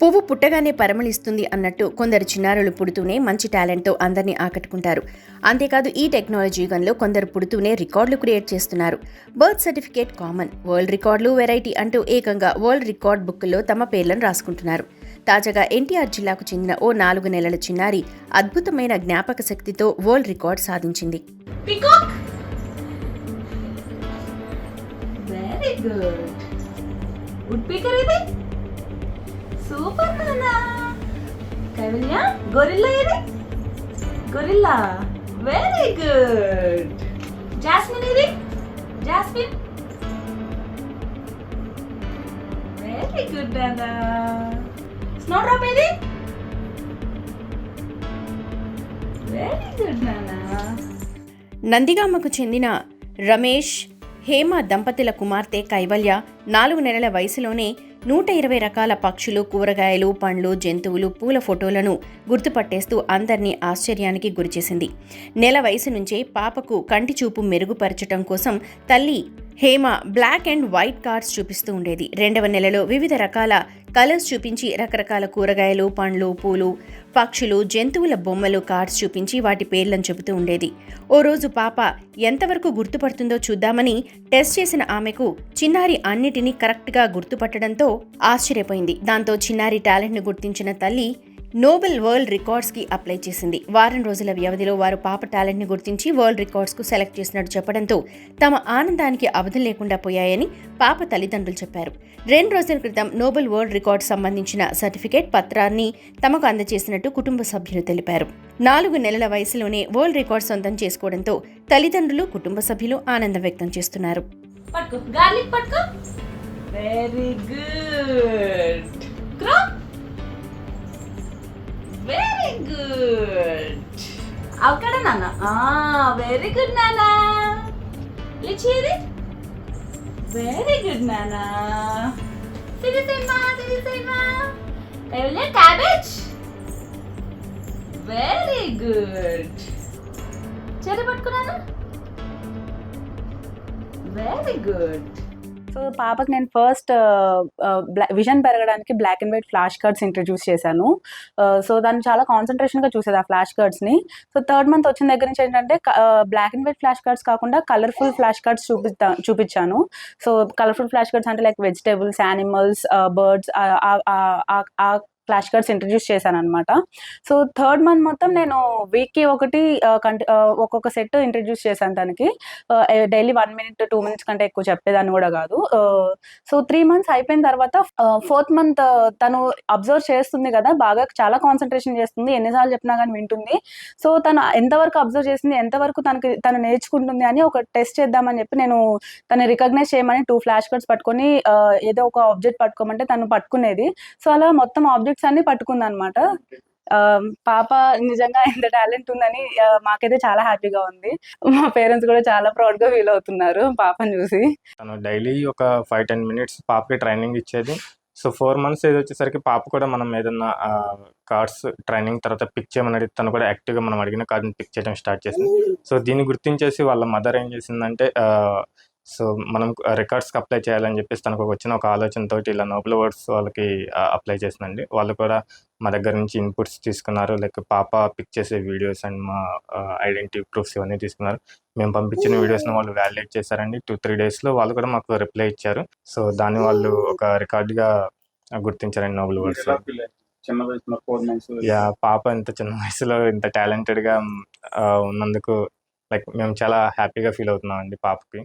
పువ్వు పుట్టగానే పరిమళిస్తుంది అన్నట్టు కొందరు చిన్నారులు పుడుతూనే మంచి టాలెంట్తో అందరినీ ఆకట్టుకుంటారు. అంతేకాదు ఈ టెక్నాలజీ యుగంలో కొందరు పుడుతూనే రికార్డులు క్రియేట్ చేస్తున్నారు. బర్త్ సర్టిఫికేట్ కామన్, వరల్డ్ రికార్డులు వెరైటీ అంటూ ఏకంగా వరల్డ్ రికార్డ్ బుక్లో తమ పేర్లను రాసుకుంటున్నారు. తాజాగా ఎన్టీఆర్ జిల్లాకు చెందిన ఓ 4 నెలల చిన్నారి అద్భుతమైన జ్ఞాపక శక్తితో వరల్డ్ రికార్డ్ సాధించింది. సూపర్ నానా. కైవల్య గొరిల్లా ఇది గొరిల్లా. Very good. జాస్మిన్ ఇది జాస్మిన్. వెరీ గుడ్ నానా. స్నో డ్రాప్ ఇది. వెరీ గుడ్ నానా. నందిగామకు చెందిన రమేష్, హేమ దంపతుల కుమార్తె కైవల్య 4 నెలల వయసులోనే 120 రకాల పక్షులు, కూరగాయలు, పండ్లు, జంతువులు, పూల ఫోటోలను గుర్తుపట్టేస్తూ అందర్నీ ఆశ్చర్యానికి గురిచేసింది. నెల వయసు నుంచే పాపకు కంటి చూపు మెరుగుపరచటం కోసం తల్లి Hema black and white cards చూపిస్తూ ఉండేది. 2వ నెలలో వివిధ రకాల కలర్స్ చూపించి రకరకాల కూరగాయలు, పండ్లు, పూలు, పక్షులు, జంతువుల బొమ్మలు కార్డ్స్ చూపించి వాటి పేర్లను చెబుతూ ఉండేది. ఓ రోజు పాప ఎంతవరకు గుర్తుపడుతుందో చూద్దామని టెస్ట్ చేసిన ఆమెకు చిన్నారి అన్నిటినీ కరెక్ట్గా గుర్తుపట్టడంతో ఆశ్చర్యపోయింది. దాంతో చిన్నారి టాలెంట్ను గుర్తించిన తల్లి నోబెల్ వరల్డ్ రికార్డ్స్కి అప్లై చేసింది. వారం రోజుల వ్యవధిలో వారు పాప టాలెంట్ని గుర్తించి వరల్డ్ రికార్డ్స్కు సెలెక్ట్ చేసినట్టు చెప్పడంతో తమ ఆనందానికి అవధులు లేకుండా పోయాయని పాప తల్లిదండ్రులు చెప్పారు. 2 రోజుల క్రితం నోబెల్ వరల్డ్ రికార్డ్స్ సంబంధించిన సర్టిఫికేట్ పత్రాన్ని తమకు అందజేసినట్టు కుటుంబ సభ్యులు తెలిపారు. 4 నెలల వయసులోనే వరల్డ్ రికార్డ్ సొంతం చేసుకోవడంతో తల్లిదండ్రులు, కుటుంబ సభ్యులు ఆనందం వ్యక్తం చేస్తున్నారు. Very good. Very good. అక్కడ నాన్న. వెరీ గుడ్ నానా. లిచి ఇది. వెరీ గుడ్ నానా. క్యాబేజ్. Very good. చెర్రీ పట్టుకున్నాను. Very good. సో పాపకి నేను ఫస్ట్ విజన్ పెరగడానికి black and white flash cards introduce చేశాను. సో దాన్ని చాలా కాన్సన్ట్రేషన్గా చూసేది ఆ ఫ్లాష్ కార్డ్స్ని. సో 3rd మంత్ వచ్చిన దగ్గర నుంచి ఏంటంటే black and white flash cards కాకుండా కలర్ఫుల్ ఫ్లాష్ కార్డ్స్ చూపించాను. సో కలర్ఫుల్ ఫ్లాష్ కార్డ్స్ అంటే లైక్ వెజిటేబుల్స్, యానిమల్స్, బర్డ్స్, ఆ ఫ్లాష్ కార్డ్స్ ఇంట్రడ్యూస్ చేశాను అనమాట. సో 3rd మంత్ మొత్తం నేను వీక్కి ఒకటి ఒక్కొక్క సెట్ ఇంట్రడ్యూస్ చేశాను తనకి. డైలీ 1 minute 2 minutes కంటే ఎక్కువ చెప్పేదాన్ని కూడా కాదు. సో 3 months అయిపోయిన తర్వాత 4th మంత్ తను అబ్జర్వ్ చేస్తుంది కదా, బాగా చాలా కాన్సన్ట్రేషన్ చేస్తుంది, ఎన్నిసార్లు చెప్పినా కానీ వింటుంది. సో తను ఎంతవరకు అబ్జర్వ్ చేసింది, ఎంతవరకు తను నేర్చుకుంటుంది అని ఒక టెస్ట్ చేద్దామని చెప్పి నేను తను రికగ్నైజ్ చేయమని 2 ఫ్లాష్ కార్డ్స్ పట్టుకొని ఏదో ఒక ఆబ్జెక్ట్ పట్టుకోమంటే తను పట్టుకునేది. సో అలా మొత్తం ఆబ్జెక్ట్స్ అన్ని పట్టుకుందనమాట. పాప నిజంగా ఎంత టాలెంట్ ఉందని మాకైతే చాలా హ్యాపీగా ఉంది. మా పేరెంట్స్ కూడా చాలా ప్రౌడ్ గా ఫీల్ అవుతున్నారు పాపని చూసి. తను డైలీ ఒక 5-10 minutes పాపకి ట్రైనింగ్ ఇచ్చేది. సో 4 months ఏది వచ్చేసరికి పాప కూడా మనం ఏదన్నా కార్డ్స్ ట్రైనింగ్ తర్వాత పిక్ చేయమని అడిగితే తను కూడా యాక్టివ్గా మనం అడిగిన కార్డ్ని పిక్ చేయడం స్టార్ట్ చేసింది. సో దీన్ని గుర్తించేసి వాళ్ళ మదర్ ఏం చేసిందంటే సో మనం రికార్డ్స్కి అప్లై చేయాలని చెప్పేసి తనకు వచ్చిన ఒక ఆలోచనతో ఇలా నోబెల్ అవార్డ్స్ వాళ్ళకి అప్లై చేసిందండి. వాళ్ళు కూడా మా దగ్గర నుంచి ఇన్పుట్స్ తీసుకున్నారు, లైక్ పాప పిక్ చేసే వీడియోస్ అండ్ మా ఐడెంటిటీ ప్రూఫ్స్ ఇవన్నీ తీసుకున్నారు. మేము పంపించిన వీడియోస్ని వాళ్ళు వ్యాలిడేట్ చేశారండి. 2-3 daysలో వాళ్ళు కూడా మాకు రిప్లై ఇచ్చారు. సో దాన్ని వాళ్ళు ఒక రికార్డుగా గుర్తించారండి నోబెల్ అవార్డ్స్. పాప ఇంత చిన్న వయసులో ఇంత టాలెంటెడ్గా ఉన్నందుకు లైక్ మేము చాలా హ్యాపీగా ఫీల్ అవుతున్నాం అండి పాపకి.